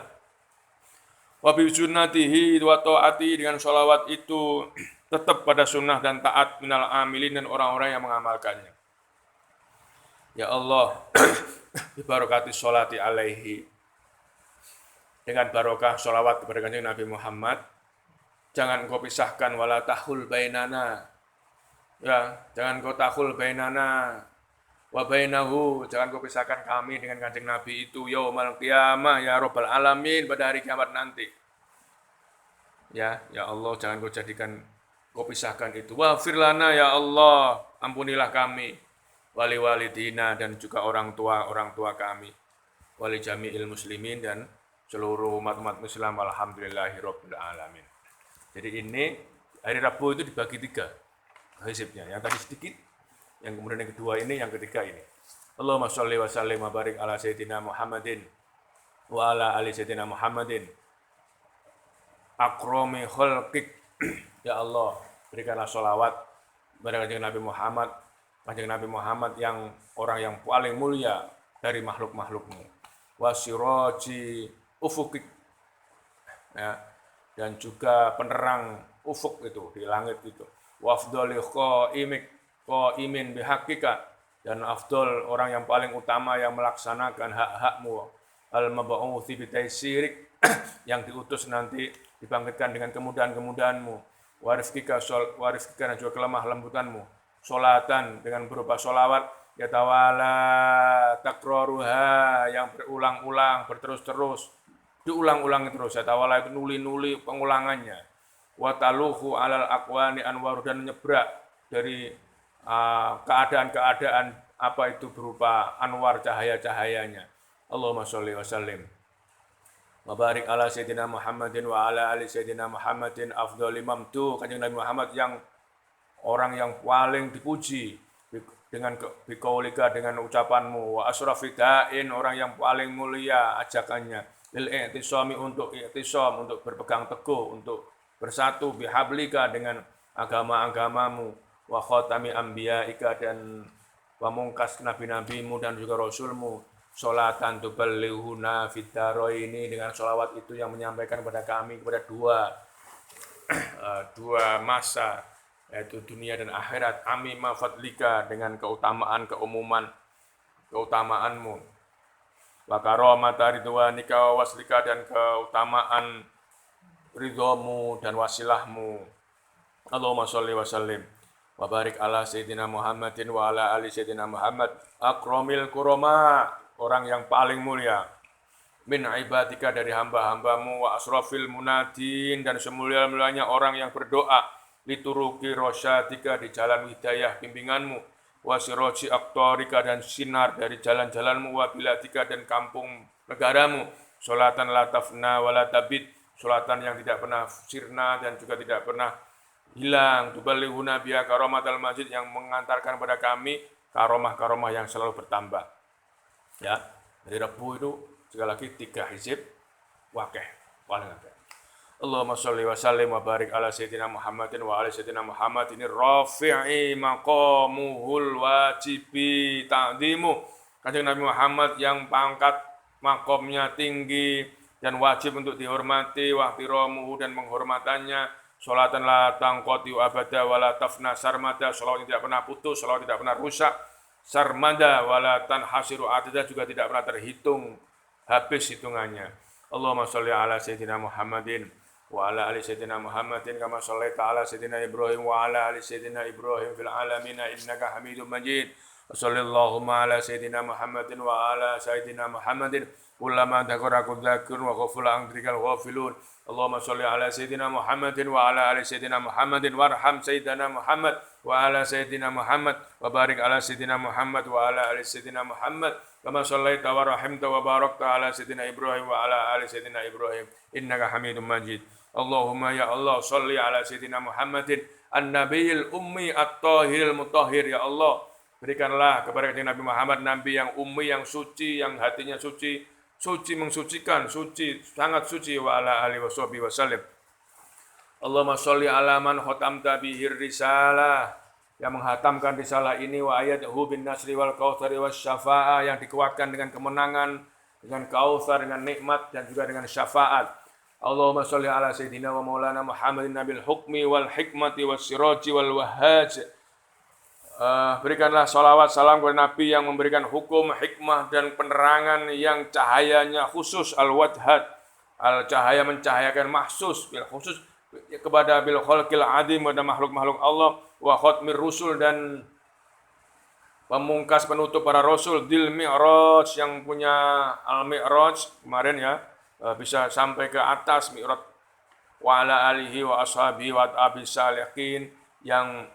Wa bi sunnatihi wa taati, dengan sholawat itu tetap pada sunnah dan taat minal amilin dan orang-orang yang mengamalkannya. Ya Allah, bi barakati sholati alaihi, dengan barokah sholawat kepada kanjeng Nabi Muhammad. Jangan engkau pisahkan wala tahul bainana. Ya, jangan engkau tahul bainana wa bainahu, jangan kau pisahkan kami dengan kanjeng Nabi itu yaumal qiyamah ya rabbal alamin, pada hari kiamat nanti. Ya Allah, jangan kau jadikan, kau pisahkan itu. Waghfir lana ya Allah, ampunilah kami, wali walidina, dan juga orang tua kami, wali jami'il muslimin, dan seluruh umat Islam, alhamdulillahirabbil alamin. Jadi ini hari Rabu itu dibagi 3 hizibnya. Yang tadi sedikit, yang kemudian yang kedua ini, yang ketiga ini. Allahumma sholli wa sallim wa barik ala sayyidina Muhammadin wa ala ali sayyidina Muhammadin akrami khalqik. Ya Allah, berikanlah sholawat kepada kanjeng Nabi Muhammad yang orang yang paling mulia dari makhluk-makhlukmu. Wasiraji ufukik, ya, dan juga penerang ufuk itu, di langit itu. Wafdali qaimin bihaqika, dan afdol, orang yang paling utama yang melaksanakan hak-hakmu. Al-mab'uthi bitaysirik, yang diutus nanti dibangkitkan dengan kemudahan-kemudahanmu. Warifkika dan juga kelemah lembutanmu. Solatan dengan berupa solawat, yatawala takroruha, yang berulang-ulang, berterus-terus, diulang-ulang terus. Yatawala itu nuli-nuli pengulangannya. Wataluhu alal aqwani anwaru, dan nyebrak dari keadaan-keadaan apa itu berupa anwar, cahaya-cahayanya. Allahumma sholli wa sallim wa barik ala sayyidina Muhammadin wa ala ali sayyidina Muhammadin afdhal mamtu, kanjeng Nabi Muhammad yang orang yang paling dipuji dengan biqaulika, dengan ucapanmu, wa asrafi da'in, orang yang paling mulia ajakannya, lil i'tisami, untuk i'tisam, untuk berpegang teguh, untuk bersatu, bihablika, dengan agama-agamamu, wa khatami anbiya'ika, dan pamungkas nabi-nabimu dan juga rasulmu. Sholatan tuballighuna fid dharaini, dengan sholawat itu yang menyampaikan kepada kami, kepada dua masa, yaitu dunia dan akhirat. Amima fadlika, dengan keutamaanmu. Wa karamata ridwanika wa waslika, dan keutamaan ridhomu dan wasilahmu. Allahumma sholli wa sallim wa barik ala sayyidina Muhammadin wa ala ali sayyidina Muhammad akramil kurama, orang yang paling mulia, min ibadika, dari hamba-hambamu, wa asrafil munadin, dan semulia-mulianya orang yang berdoa, lituruki rosyadika, di jalan hidayah bimbinganmu, wa siroji aktorika, dan sinar dari jalan-jalanmu, wa biladika, dan kampung negaramu. Sholatan la tafna wa la tabid, sholatan yang tidak pernah sirna dan juga tidak pernah hilang. Tuballighuna biha karomatal majid, yang mengantarkan pada kami karomah-karomah yang selalu bertambah. Ya, dari Rabu itu sekali lagi 3 hizib, wakeh, paling akeh. Allahumma sholli wa sallim wa barik ala sayyidina Muhammadin wa ala sayyidina Muhammad, ini rafi'i maqamuhul wajibi ta'zimu, kanjeng Nabi Muhammad yang pangkat makomnya tinggi dan wajib untuk dihormati, wa ihtiramuhu, dan penghormatannya. Sholatan la tangqati abada wa la tafna sarmada, sholawat yang tidak pernah putus, sholawat tidak pernah rusak. Sarmada wala tanhasiru adada, juga tidak pernah terhitung habis hitungannya. Allahumma sholli ala sayyidina Muhammadin wa ala ali sayyidina Muhammadin kama shallaita ala sayyidina Ibrahim wa ala ali sayyidina Ibrahim fil alamin innaka Hamidum Majid. Wassallallahu ala sayyidina Muhammadin wa ala sayyidina Muhammadin ulama dzakarakum dzakirun wa ghafula angrikal ghafilun. Allahumma sholli ala sayyidina Muhammadin wa ala ali sayyidina Muhammadin warham sayyidina Muhammad wa ala sayyidina Muhammad wa barik ala sayyidina Muhammad wa ala ali sayyidina Muhammad kama shallaita wa rahimta wa barakta ala sayyidina Ibrahim wa ala ali sayyidina Ibrahim innaka Hamidum Majid. Allahumma ya Allah sholli ala sayyidina Muhammadin an-nabiyil ummi at-tahiril mutahhir. Ya Allah, berikanlah kepada Nabi Muhammad nabi yang ummi, yang suci, yang hatinya suci, suci mensucikan, suci, sangat suci, wa ala alihi washabihi wasallam. Allahumma sholli ala man khatamta bihir risalah, yang menghatamkan risalah ini, wa ayathu bin nasri wal kautsari was syafa'ah, yang dikuatkan dengan kemenangan, dengan kautsar, dengan nikmat, dan juga dengan syafaat. Allahumma sholli ala sayyidina wa maulana Muhammadin nabil hukmi wal hikmati was siraji wal wahhaj. Berikanlah salawat salam kepada Nabi yang memberikan hukum, hikmah, dan penerangan yang cahayanya khusus, al-wajhat, al cahaya mencahayakan mahsus bil khusus kepada bil khalqil adim pada makhluk-makhluk Allah, wa khatmir rusul dan pemungkas penutup para rasul, dil mi'raj yang punya al mi'raj kemarin ya, bisa sampai ke atas mi'raj, wa ala alihi wa ashabihi wa abis salihin yang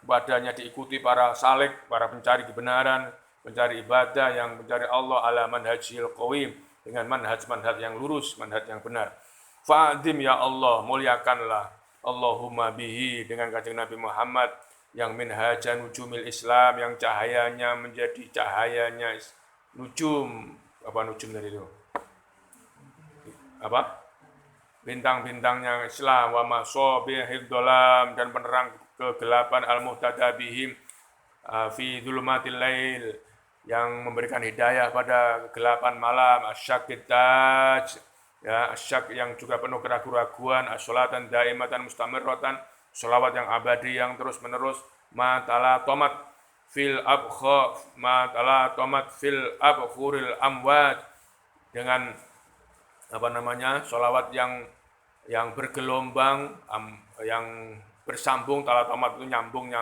kepadanya diikuti para salik, para pencari kebenaran, pencari ibadah yang mencari Allah ala manhajil qawim dengan manhaj yang lurus, manhaj yang benar. Fa'adim ya Allah, muliakanlah Allahumma bihi dengan kanjeng Nabi Muhammad yang minhaja nujumil Islam, yang cahayanya menjadi cahayanya nujum. Apa nujum tadi itu? Apa? Bintang-bintangnya Islam, wa masabihid dhalam dan penerang kegelapan al-muhtada bihim fi dzulumatil lail yang memberikan hidayah pada kegelapan malam, asyakid taj ya, asyak yang juga penuh keraguan-raguan, as-sholatan daimatan mustamirratan, sholawat yang abadi yang terus-menerus, ma ta'ala tomat fil abkhuril amwat dengan sholawat yang bergelombang, yang bersambung, talatomat itu nyambung,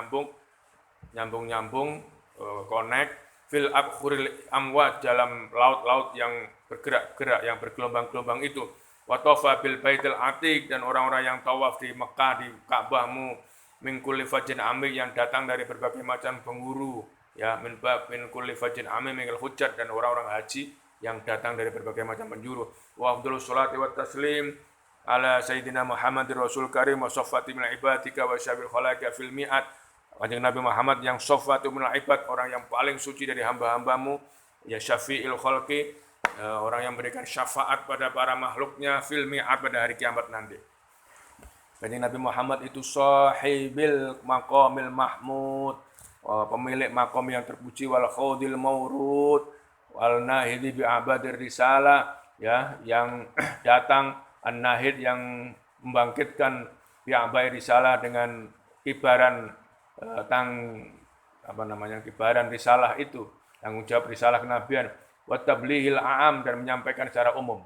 connect, fil abkhuril amwat dalam laut-laut yang bergerak-gerak, yang bergelombang-gelombang itu. Watofa bil baitil atiq dan orang-orang yang tawaf di Mekah, di Ka'bahmu, min kulli fajin amik yang datang dari berbagai macam penghuru, ya, min kulli fajin amik minal hujjat dan orang-orang haji yang datang dari berbagai macam penjuru. Wa afdhalus sholati wat taslim ala sayyidina Muhammadir Rasul Karim wa saffati min ibadika wa syabil khalaqi fil mi'at. Kanjeng Nabi Muhammad yang saffatu min ibad, orang yang paling suci dari hamba-hambamu, ya syafi'il khalqi, orang yang memberikan syafaat pada para makhluknya fil mi'at pada hari kiamat nanti. Kanjeng Nabi Muhammad itu sahibil maqamil mahmud, pemilik makom yang terpuji, wal khawdil maurud wal nahidi bi abadir risalah, ya, yang datang an-nahid yang membangkitkan bi abai risalah dengan kibaran kibaran risalah itu, tanggung jawab risalah kenabian, wa tablighil a'am dan menyampaikan secara umum.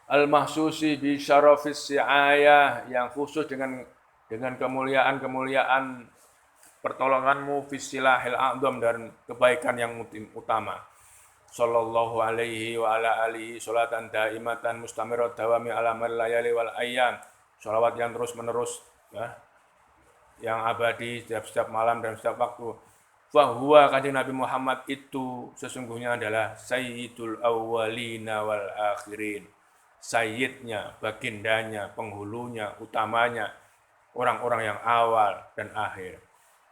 Al-mahsusi bi syarafis si'ayah yang khusus dengan kemuliaan pertolonganmu fisilahil a'dham dan kebaikan yang utama. Sallallahu alaihi wa ala alihi sholatan daimatan mustamirat dawami ala layali wal ayyam. Sholawat yang terus menerus, ya, yang abadi setiap malam dan setiap waktu. Fahuwa kanjeng Nabi Muhammad itu sesungguhnya adalah sayyidul awwalina wal akhirin. Sayyidnya, bagindanya, penghulunya, utamanya orang-orang yang awal dan akhir.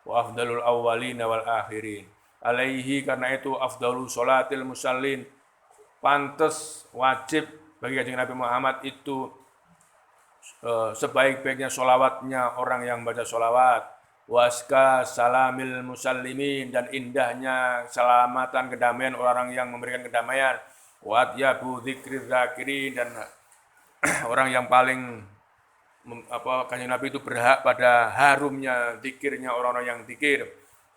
Wa afdalul awwalina wal akhirin. Alaihi, karena itu afdalul sholatil musallin, pantas wajib bagi kanjeng Nabi Muhammad itu sebaik-baiknya sholawatnya orang yang baca sholawat, waska salamil musallimin dan indahnya selamatan kedamaian orang yang memberikan kedamaian, wa atyabu dzikri dzakirin dan orang yang paling kanjeng Nabi itu berhak pada harumnya zikirnya orang-orang yang zikir.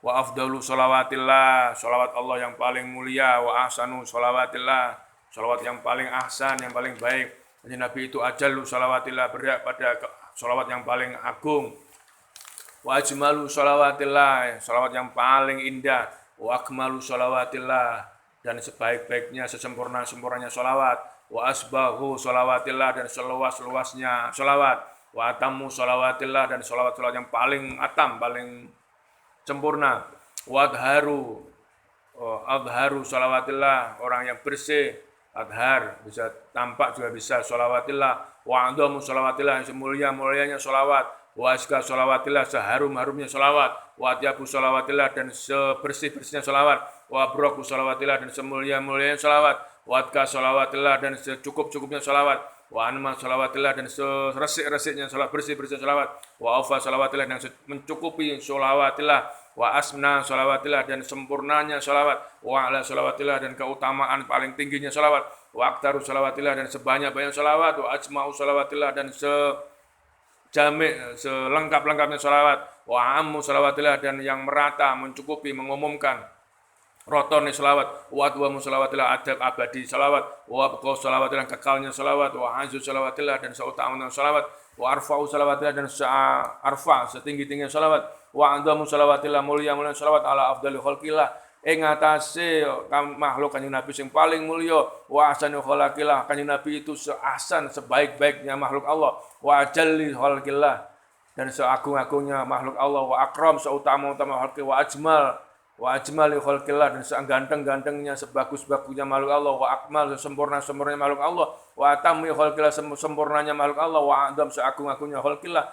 Wa afdalu sholawatillah, sholawat Allah yang paling mulia, wa ahsanu sholawatillah, sholawat yang paling ahsan, yang paling baik. Jadi Nabi itu ajallu sholawatillah, berhak pada sholawat yang paling agung. Wa ajmalu sholawatillah, sholawat yang paling indah. Wa akmalu sholawatillah, dan sebaik-baiknya, sesempurna-sempurnanya sholawat. Wa asbahu sholawatillah, dan seluas-luasnya sholawat. Wa atamu sholawatillah, dan sholawat-sholawat yang paling atam, paling sempurna. Wa adharu sholawatillah, orang yang bersih. Adhar bisa tampak juga bisa sholawatillah. Wa a'dhamu sholawatillah, yang semulia-mulianya sholawat. Wa aska sholawatillah, seharum-harumnya sholawat. Wa atyabu sholawatillah, dan sebersih-bersihnya sholawat. Wa abraku sholawatillah, dan semulia-mulianya sholawat. Wa atka sholawatillah, dan secukup-cukupnya sholawat. Wa anma sholawatillah, dan seresik-resiknya sholawat, bersih-bersihnya sholawat. Wa awfa sholawatillah, dan mencukupi sholawatillah. Wa asna sholawatillah, dan sempurnanya sholawat. Wa ala sholawatillah, dan keutamaan paling tingginya sholawat. Wa aktaru sholawatillah, dan sebanyak-banyak sholawat. Wa ajma'u sholawatillah, dan selengkap-lengkapnya sholawat. Wa ammu sholawatillah, dan yang merata, mencukupi, mengumumkan. rotone selawat, wa adwamu salawatillah adab abadi salawat, wa abqa salawatillah kekalnya salawat, wa azu salawatillah dan seutama salawat, wa arfa'u salawatillah dan searfa setinggi-tingginya salawat, wa adamu salawatillah mulia-mulia salawat ala afdali khalqillah ing atase makhluk kanjeng Nabi sing paling mulya, wa ahsanu khalaqillah kanjeng Nabi itu seahsan sebaik-baiknya makhluk Allah, wa ajalli khalqillah dan seagung-agungnya makhluk Allah, wa akram seutama-utama khalqi, wa ajmali khalqillah dan seganteng-gantengnya sebagus-bagusnya makhluk Allah, wa akmal sempurna-sempurnanya makhluk Allah, wa atammi khalqillah sempurnanya makhluk Allah, wa adam seagung-agungnya khalqillah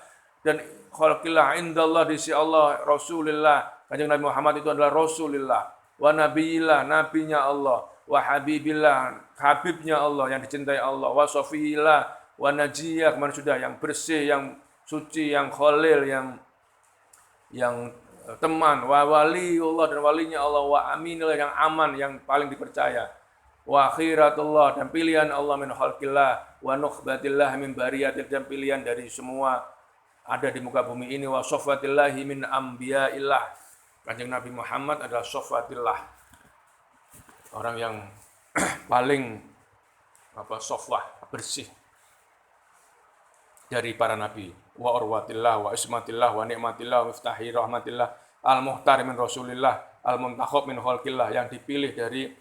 dan khalqillah indallah di sisi Allah Rasulillah kanjeng Nabi Muhammad itu adalah Rasulillah, wa nabiyillah nabinya Allah, wa habibillah habibnya Allah yang dicintai Allah, wa safiyillah wa najiyah kemana sudah yang bersih, yang suci, yang khalil, yang teman, wa waliullah dan walinya Allah, wa aminillah yang aman, yang paling dipercaya, wa akhiratullah dan pilihan Allah min khalqillah, wa nukhbatillah min bariyatil dan pilihan dari semua ada di muka bumi ini, wa sofatillahi min ambiyaillah kanjeng Nabi Muhammad adalah sofatillah, orang yang paling sofah bersih dari para nabi, wa urwatillah wa ismatillah wa nikmatillah wa miftahi rahmatillah al-muhtar min rasulillah al-muntakhab min khalqillah yang dipilih dari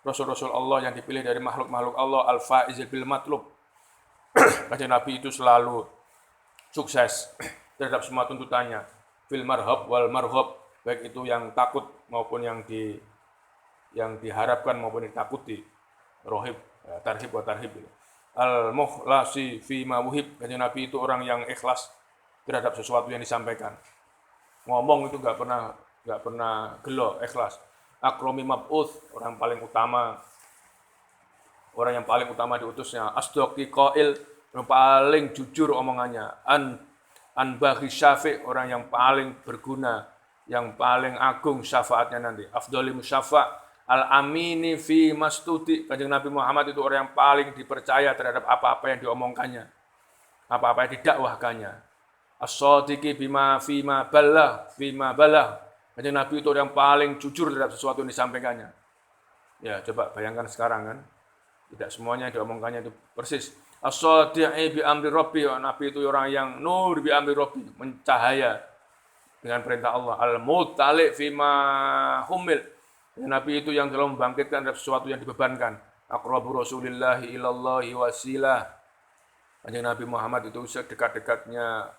rasul-rasul Allah, yang dipilih dari makhluk-makhluk Allah, al-faizil bil matlub. Kanjeng Nabi itu selalu sukses terhadap semua tuntutannya, fil marhab wal marhab, baik itu yang takut maupun yang diharapkan maupun ditakuti, rohib tarhib wa tarhib. Al-mukhlasi fi ma wuhib, kanjeng Nabi itu orang yang ikhlas terhadap sesuatu yang disampaikan. Ngomong itu enggak pernah gelo, ikhlas. Akrami mab'uts, orang yang paling utama diutusnya. Asdaqi qail, yang paling jujur omongannya. Anbaghi syafi', orang yang paling berguna, yang paling agung syafaatnya nanti. Afdhali musyafa' al-amini fi mastuti, kanjeng Nabi Muhammad itu orang yang paling dipercaya terhadap apa-apa yang diomongkannya, apa-apa yang didakwahkannya. As-shadiqi bima fima balah, kanjeng Nabi itu orang yang paling jujur terhadap sesuatu yang disampaikannya. Ya, coba bayangkan sekarang kan, tidak semuanya yang diomongkannya itu persis. As-shadiqi bi amri rabbi, Nabi itu orang yang nur bi amri rabbi, mencahaya dengan perintah Allah. Al-mutali fima humil, Nabi itu yang selalu membangkitkan dari sesuatu yang dibebankan. Aqrabu Rasulillahi ilallahi wasilah. Kanjeng Nabi Muhammad itu sedekat-dekatnya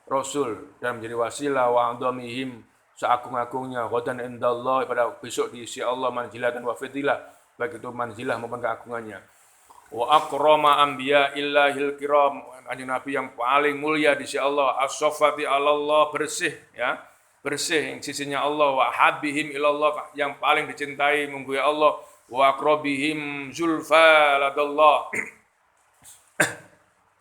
Rasul dan menjadi wasilah, wa adhamihim seagung-agungnya ghadan indallah, pada besok di sisi Allah manzilatan wa fadilah, baik itu manzilah maupun keagungannya. Wa akrama anbiya'illahil kiram, kanjeng Nabi yang paling mulia di sisi Allah, as-safati Allah, bersih ya. Bersih yang sisinya Allah, wa habihim ilallah, yang paling dicintai munggu Allah, wa akrabihim zulfa ladallah.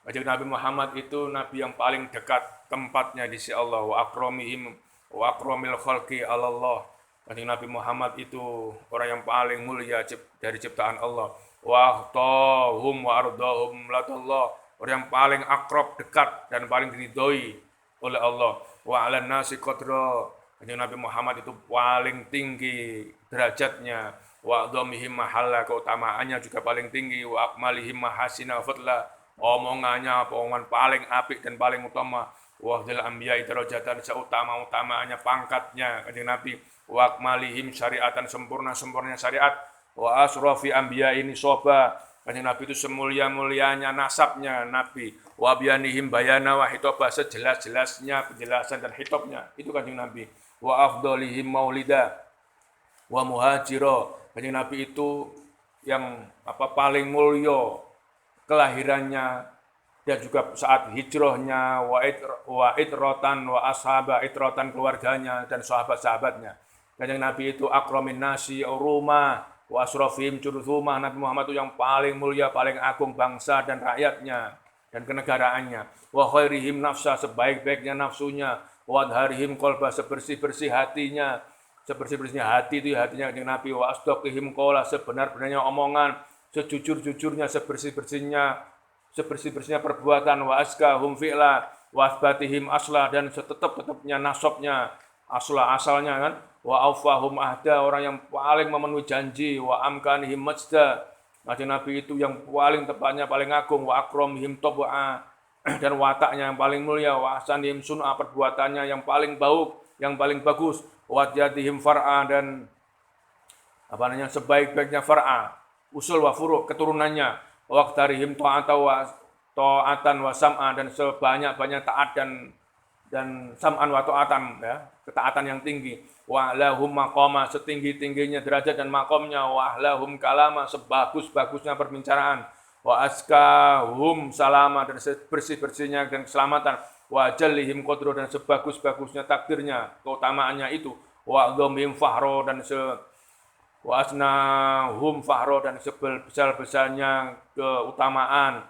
Kanjeng Nabi Muhammad itu nabi yang paling dekat tempatnya di sisi Allah, wa akramihim wa akramil khalqi Allah. Kanjeng Nabi Muhammad itu orang yang paling mulia dari ciptaan Allah, wa ahtahum wa ardahum ladallah, orang yang paling akrab, dekat dan paling diridhoi oleh Allah. Wa 'alan nasi qadra, kanjeng Nabi Muhammad itu paling tinggi derajatnya, wa dhamihim mahalla, keutamaannya juga paling tinggi, wa akmalihim mahasina fadla, omongannya paling apik dan paling utama, wa dzil anbiya'i darajatan, seutama-utamanya pangkatnya kanjeng Nabi, wa akmalihim syariatan, sempurna-sempurnanya syariat, wa asrafi anbiya'i nisaba, kanjeng Nabi itu semulia-mulianya nasabnya Nabi, wa biyanihim bayana wa hitobah, sejelas-jelasnya penjelasan dan hitobnya itu kanjeng Nabi, wa afdalihim maulida wa muhajiro, kanjeng Nabi itu yang paling mulia kelahirannya dan juga saat hijrahnya, wa itrotan wa ashaba, itrotan keluarganya dan sahabat-sahabatnya. Kanjeng Nabi itu akramin nasi uruma wa asrafihim curthumah, Nabi Muhammad itu yang paling mulia, paling agung bangsa dan rakyatnya dan kenegaraannya. Wa khairihim nafsa, sebaik-baiknya nafsunya, wa adharihim qalba, sebersih-bersih hatinya, sebersih-bersihnya hati itu hatinya kanjeng Nabi, wa asdaqihim qawla, sebenar-benarnya omongan, sejujur-jujurnya, sebersih-bersihnya perbuatan, wa askahum fi'la, wa asbatihim aslah, dan setetap-tetapnya nasabnya, asalnya kan, wa aufahum ahda, orang yang paling memenuhi janji, wa amkanihim majda, Kanjeng Nabi itu yang paling tepatnya paling agung, wa akramihim tab'a, dan wataknya yang paling mulia, wa ahsanihim sun'a, perbuatannya yang paling baik, yang paling bagus, wa jadihim far'a, dan sebaik-baiknya far'a, usul wa furu' keturunannya, wa aktarihim ta'atan wa sam'a, dan sebanyak-banyak taat dan sam'an wa ta'atan, ya, ketaatan yang tinggi, wa lahum maqama, setinggi-tingginya derajat dan makomnya, wa lahum kalama, sebagus-bagusnya perbincangan, wa askahum salama, dan sebersih-bersihnya dan keselamatan, wa jallihim qadru, dan sebagus-bagusnya takdirnya, keutamaannya itu, wa dhamhim fahro, dan wa asnahum fahro, dan sebesar-besarnya keutamaan,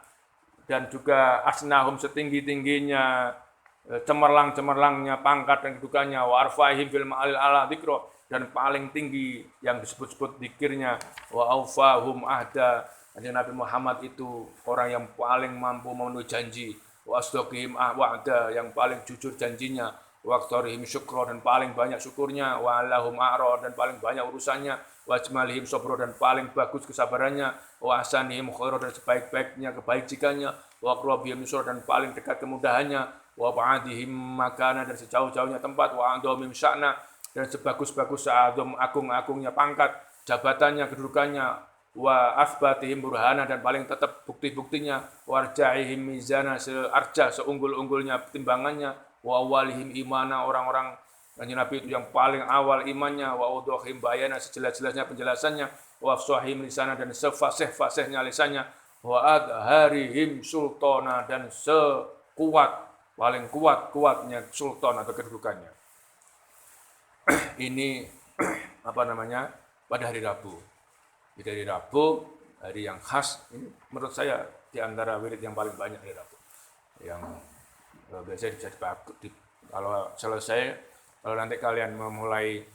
dan juga asnahum setinggi-tingginya cemerlang-cemerlangnya pangkat dan kedudukannya, wa arfa'ihim fil ma'alil ala dzikra, dan paling tinggi yang disebut-sebut zikirnya, wa aufahum ahda, Nabi Muhammad itu orang yang paling mampu memenuhi janji, wa asdaqihim wa'da, yang paling jujur janjinya, wa aktsarihim syukra, dan paling banyak syukurnya, wa lahum a'ra, dan paling banyak urusannya, wa ajmalihim sabra, dan paling bagus kesabarannya, wa ahsanihim khaira, dan sebaik-baiknya kebajikannya, wa aqrabihim yusra, dan paling dekat kemudahannya, wa ba'dihim makana, dan sejauh-jauhnya tempat, wa adhamim sya'na, dan sebagus-bagus sa'adhum agung-agungnya pangkat, jabatannya, kedudukannya, wa asbatihim burhana, dan paling tetap bukti-buktinya, wa arja'ihim mizana, seunggul-unggulnya timbangannya, wa awalihim imana, orang-orang Kanjeng Nabi itu yang paling awal imannya, wa udhahim bayana, sejelas-jelasnya penjelasannya, wa afsahim lisana, dan sefasih-fasihnya lisannya, wa adharihim sultana, dan paling kuatnya sultan atau kedudukannya. Ini pada hari Rabu. Di hari Rabu, hari yang khas, ini menurut saya di antara wirid yang paling banyak hari Rabu. Yang biasanya bisa dipakai kalau selesai, kalau nanti kalian memulai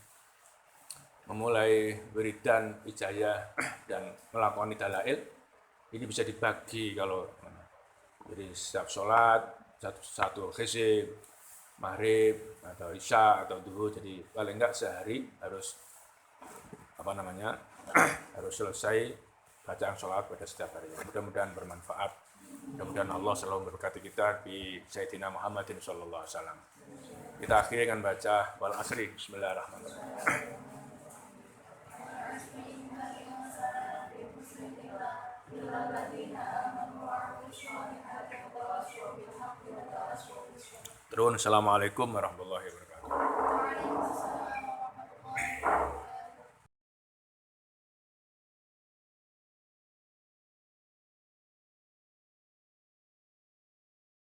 wiridan ijayah dan melakukan dalail, ini bisa dibagi kalau jadi setiap sholat satu khizib, maghrib atau isya atau duhur, jadi paling enggak sehari harus harus selesai bacaan sholat pada setiap hari. Mudah-mudahan bermanfaat. Mudah-mudahan Allah selalu memberkati kita di Sayyidina Muhammadin sallallahu alaihi wasallam. Kita akhiri dengan baca wal asri. Bismillahirrahmanirrahim. Terus, assalamualaikum warahmatullahi wabarakatuh.